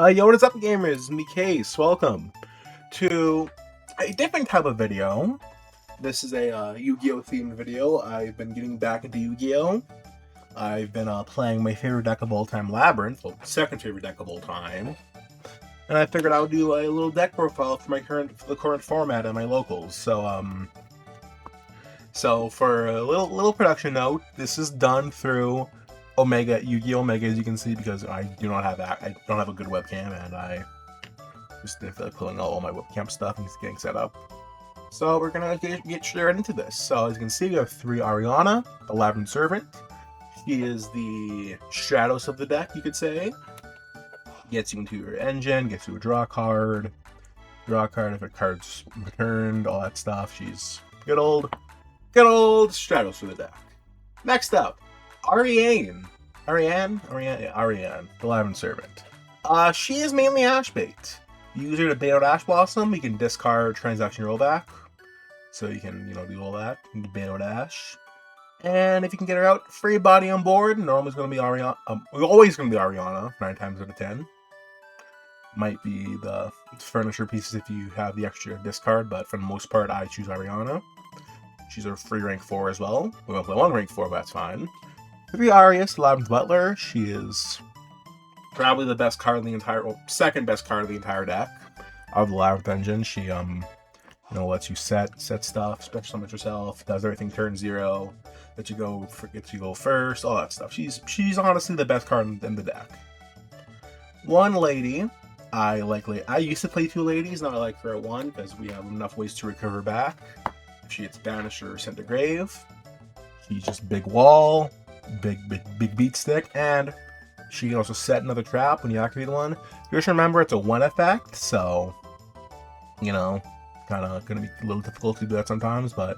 Yo, what is up, gamers? It's me, Kace. Welcome to a different type of video. This is a Yu-Gi-Oh! Themed video. I've been getting back into Yu-Gi-Oh! I've been playing my favorite deck of all time, Labrythn, well, second favorite deck of all time. And I figured I would do a little deck profile for the current format and my locals. So for a little production note, this is done through Omega, Yu-Gi-Oh! Omega, as you can see, because I don't have a good webcam, and I just didn't feel like pulling all my webcam stuff and getting set up. So we're gonna get straight into this. So as you can see, we have 3 Ariana, the Labrythn Servant. She is the Stratos of the deck, you could say. Gets you into your engine, gets you a draw card if a card's returned, all that stuff. She's good old Stratos for the deck. Next up, Ariane, the Labrythn Servant. She is mainly Ash bait. You use her to bait out Ash Blossom. You can discard Transaction Rollback, so you can do all that. You can bait out Ash, and if you can get her out, free body on board. Normally, it's going to be Ariana. Always going to be Ariana. 9 times out of 10. Might be the furniture pieces if you have the extra discard, but for the most part, I choose Ariana. She's a free rank 4 as well. We won't play 1 rank 4, but that's fine. 3 Arias, Labrythn Butler. She is probably the best card in the entire, second best card of the entire deck of the Labrythn engine. She lets you set stuff, special summon yourself, does everything turn 0, gets you go first, all that stuff. She's honestly the best card in the deck. 1 lady. I used to play 2 ladies, now I like her at 1 because we have enough ways to recover back if she gets banished or sent to grave. She's just big wall, big beat stick, and she can also set another trap when you activate one. Just remember it's a 1 effect, so kind of gonna be a little difficult to do that sometimes, but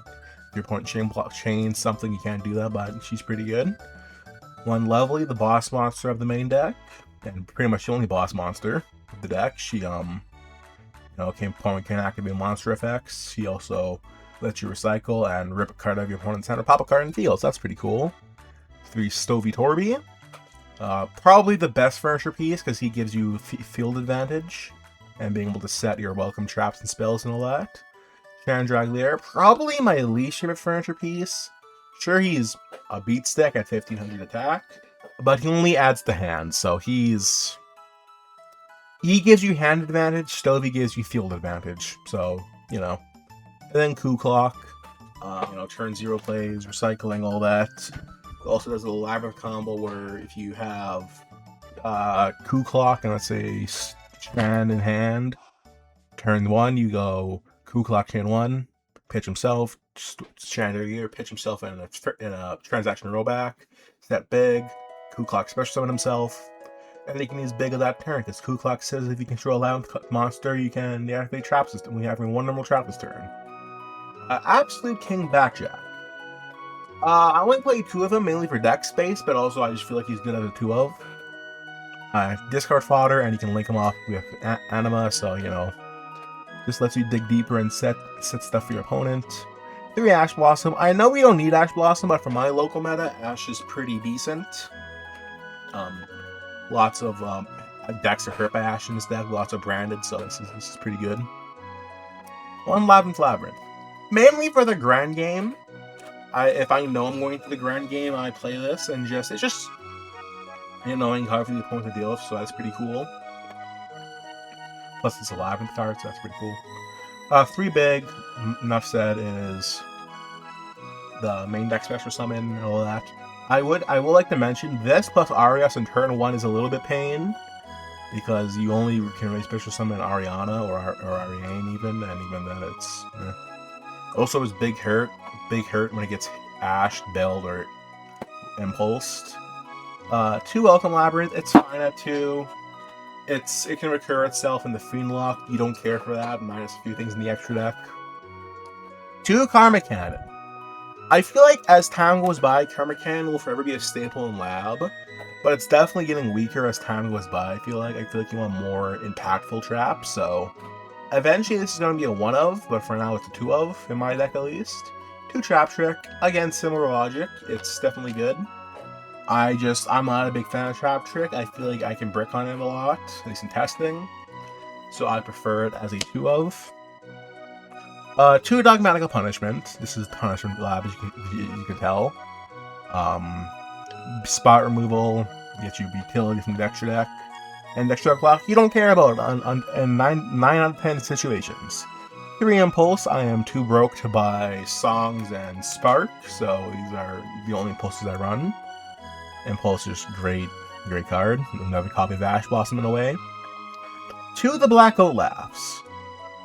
if your opponent chain something, you can't do that, but she's pretty good. 1 Lovely, the boss monster of the main deck, and pretty much the only boss monster of the deck. She opponent can activate monster effects. She also lets you recycle and rip a card out of your opponent's hand or pop a card in the field, so that's pretty cool. 3 Stovey Torby. Probably the best furniture piece because he gives you field advantage and being able to set your welcome traps and spells and all that. Chandraglier, probably my least favorite furniture piece. Sure, he's a beat stick at 1500 attack, but he only adds to hand, so he gives you hand advantage, Stovey gives you field advantage, so, And then Coup Clock, turn 0 plays, recycling, all that. It also does a Labrythn combo where if you have Coup Clock and let's say Chan in hand, turn 1, you go Coup Clock Chan 1, pitch himself, Chandelier, pitch himself in a transaction rollback, step big, Coup Clock special summon himself, and he can use big of that turn because Coup Clock says if you control a 11th monster, you can deactivate traps this turn. We have 1 normal trap this turn. Absolute King Backjack. I only play 2 of him, mainly for deck space, but also I just feel like he's good at a 2 of. Discard fodder, and you can link him off with Anima, so, just lets you dig deeper and set stuff for your opponent. 3 Ash Blossom. I know we don't need Ash Blossom, but for my local meta, Ash is pretty decent. Lots of decks are hurt by Ash in this deck, lots of branded, so this is pretty good. 1 Labrythn. Mainly for the grand game. If I know I'm going to the grand game, I play this, and it's just an annoying card for the opponent to deal with, so that's pretty cool. Plus, it's a Labrythn card, so that's pretty cool. 3 big, enough said, is the main deck special summon and all that. I would like to mention this plus Arias in turn 1 is a little bit pain because you only can really special summon Ariana or Ariane even, and even then it's also is big hurt when it gets ashed, belled, or impulsed. 2 Welcome Labrythn, it's fine at 2. It can recur itself in the Fiend Lock. You don't care for that, minus a few things in the extra deck. 2 Karma Cannon. I feel like as time goes by, Karma Cannon will forever be a staple in Lab, but it's definitely getting weaker as time goes by. I feel like you want more impactful traps, so eventually this is going to be a 1 of, but for now it's a 2 of, in my deck at least. 2 Trap Trick. Again, similar logic. It's definitely good. I'm not a big fan of Trap Trick. I feel like I can brick on him a lot, at least in testing. So I prefer it as a 2 of. 2 Dogmatic Punishment. This is Punishment Lab, as you can tell. Spot removal, get you utility from the extra deck. And extra clock you don't care about in 9 out of 10 situations. 3 Impulse, I am too broke to buy Songs and Spark, so these are the only impulses I run. Impulse is great card. Another copy of Ash Blossom in a way. 2 the Blackout Laughs.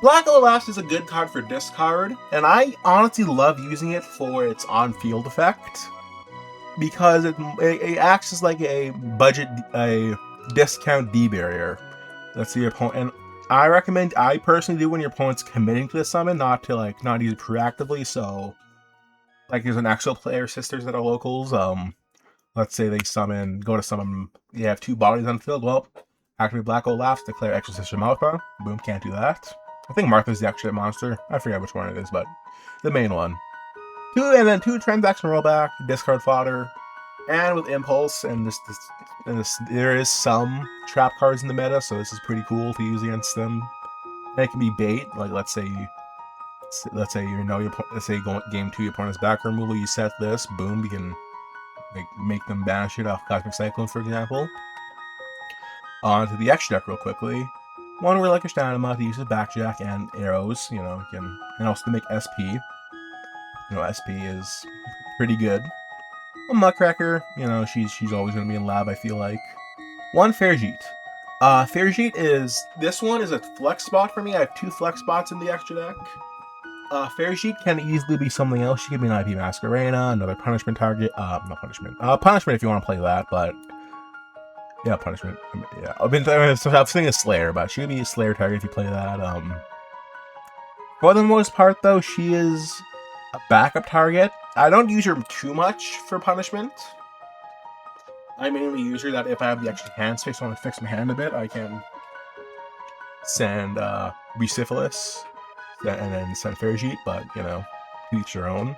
Blackout Laughs is a good card for discard, and I honestly love using it for its on-field effect. Because it acts as like a discount D barrier. Let's see your opponent. And I personally do when your opponent's committing to the summon, not use it proactively. So, like there's an actual player sisters that are locals. Let's say they go to summon. You have 2 bodies on the field. Well, activate Black Hole Laughs, declare extra sister Martha. Boom, can't do that. I think Martha's the extra monster. I forget which one it is, but the main one. 2 transaction rollback, discard fodder, and with Impulse, and there is some trap cards in the meta, so this is pretty cool to use against them. And it can be bait, like let's say game 2, your opponent's back removal, you set this, boom, you can make them banish it off Cosmic Cyclone, for example. On to the extra deck real quickly. 1 Relinquish Dynama to use his Backjack and arrows, and also to make SP. SP is pretty good. A Muckracker, she's always going to be in lab, I feel like. 1 Fairjeet. This one is a flex spot for me. I have 2 flex spots in the extra deck. Fairjeet can easily be something else. She could be an IP Masquerena, another punishment target. Not punishment. Punishment if you want to play that, but yeah, punishment. Yeah, I was thinking of Slayer, but she could be a Slayer target if you play that. For the most part, though, she is a backup target. I don't use her too much for punishment. I mainly use her that if I have the extra hand space, I want to fix my hand a bit, I can send Bucephalus and then send Fairjeet, but, to each their own.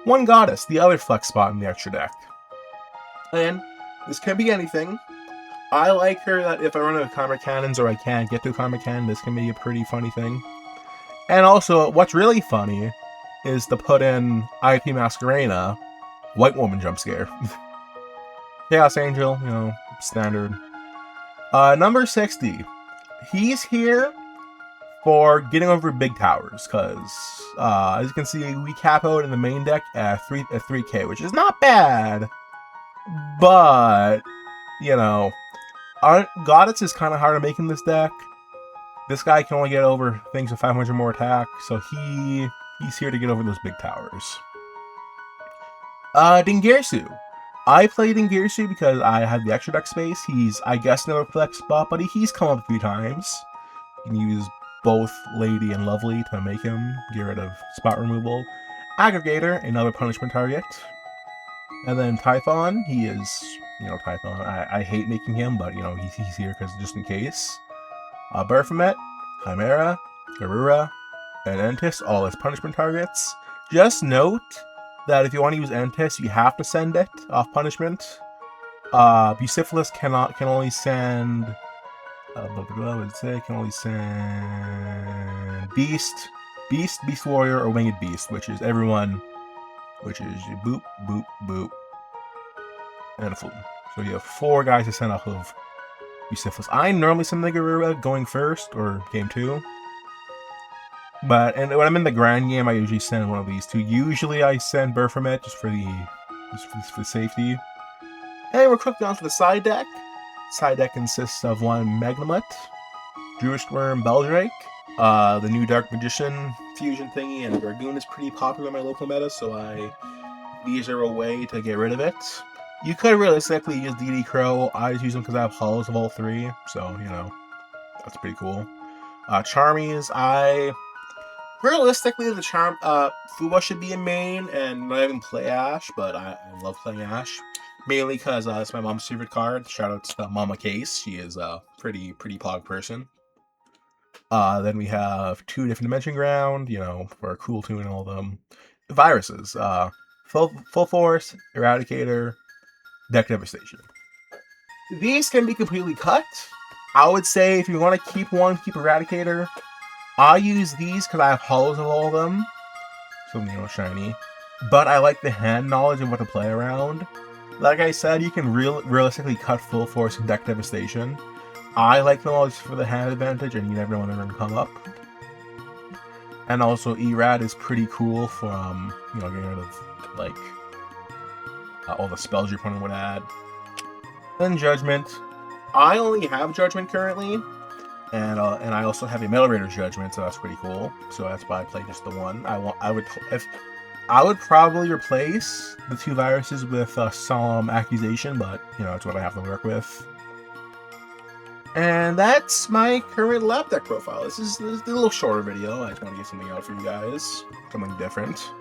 1 Goddess, the other flex spot in the extra deck. And this can be anything. I like her that if I run out of Karma Cannons or I can't get to a Karma Cannon, this can be a pretty funny thing. And also, what's really funny is to put in IP Masquerena, White Woman Jump Scare. Chaos Angel, standard. Number 60. He's here for getting over big towers, because, as you can see, we cap out in the main deck at 3k, which is not bad, but, Goddess is kind of hard to make in this deck. This guy can only get over things with 500 more attack, so he's here to get over those big towers. Dingirsu. I play Dingirsu because I have the extra deck space. He's, I guess, another flex spot, but he's come up a few times. You can use both Lady and Lovely to make him get rid of spot removal. Aggregator, another punishment target. And then Typhon, he is, Typhon. I hate making him, but, he's here because just in case. Baphomet, Chimera, Garura, and Entis, all as punishment targets. Just note that if you want to use Entis, you have to send it off punishment. Bucephalus can only send. What would it say? Can only send Beast Warrior, or Winged Beast, which is everyone. Which is boop, boop, boop, and a Flume. So you have 4 guys to send off of Bucephalus. I normally send the Garura going first, or game 2. But when I'm in the grand game, I usually send one of these 2. Usually I send Baphomet just for the safety. And we're quickly on to the side deck. Side deck consists of 1 Magnemite, Druid Worm, Beldrake, the new Dark Magician fusion thingy, and Dragoon is pretty popular in my local meta, so these are a way to get rid of it. You could realistically use DD Crow. I just use them because I have hollows of all 3, so, that's pretty cool. Charmies, realistically, the Fuba should be in main, and not even play Ash, but I love playing Ash. Mainly because it's my mom's favorite card. Shout out to Mama Kace. She is a pretty pog person. Then we have 2 different Dimension Ground, for a cool tune and all of them. Viruses. Full Force, Eradicator, Deck Devastation. These can be completely cut. I would say if you want to keep one, keep Eradicator. I use these because I have hollows of all of them. So, shiny. But I like the hand knowledge of what to play around. Like I said, you can realistically cut Full Force and Deck Devastation. I like the knowledge for the hand advantage, and you never know when they're going to come up. And also, Erad is pretty cool for, getting rid of, like, all the spells your opponent would add. Then Judgment. I only have Judgment currently, and I also have a Metal Raider Judgment, so that's pretty cool. So that's why I play just the one. I would probably replace the 2 viruses with Solemn Accusation, but it's what I have to work with. And that's my current lab deck profile. This is a little shorter video. I just want to get something out for you guys, something different.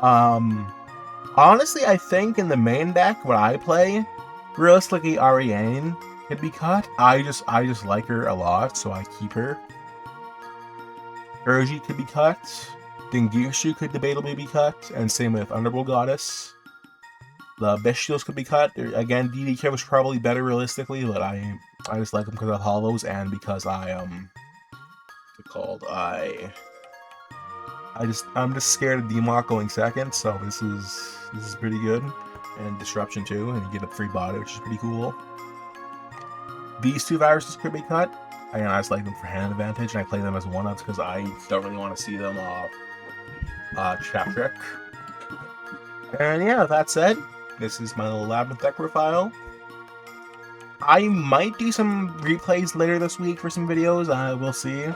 Honestly, I think in the main deck, what I play, realistically, Ariane could be cut. I just like her a lot, so I keep her. Urgi could be cut. Dingishu could debatably be cut, and same with Underworld Goddess. The Bestials could be cut. Again, DDK was probably better realistically, but I just like them because of hollows and because I'm just scared of Demok going second, so this is pretty good. And Disruption too, and you get a free body, which is pretty cool. These 2 viruses could be cut. Again, I just like them for hand advantage, and I play them as one-ups because I don't really want to see them Trap Trick. And yeah, that said, this is my little Labrythn deck profile. I might do some replays later this week for some videos, we'll see.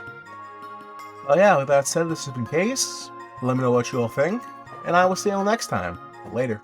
But yeah, with that said, this has been Kace. Let me know what you all think, and I will see you all next time. Later.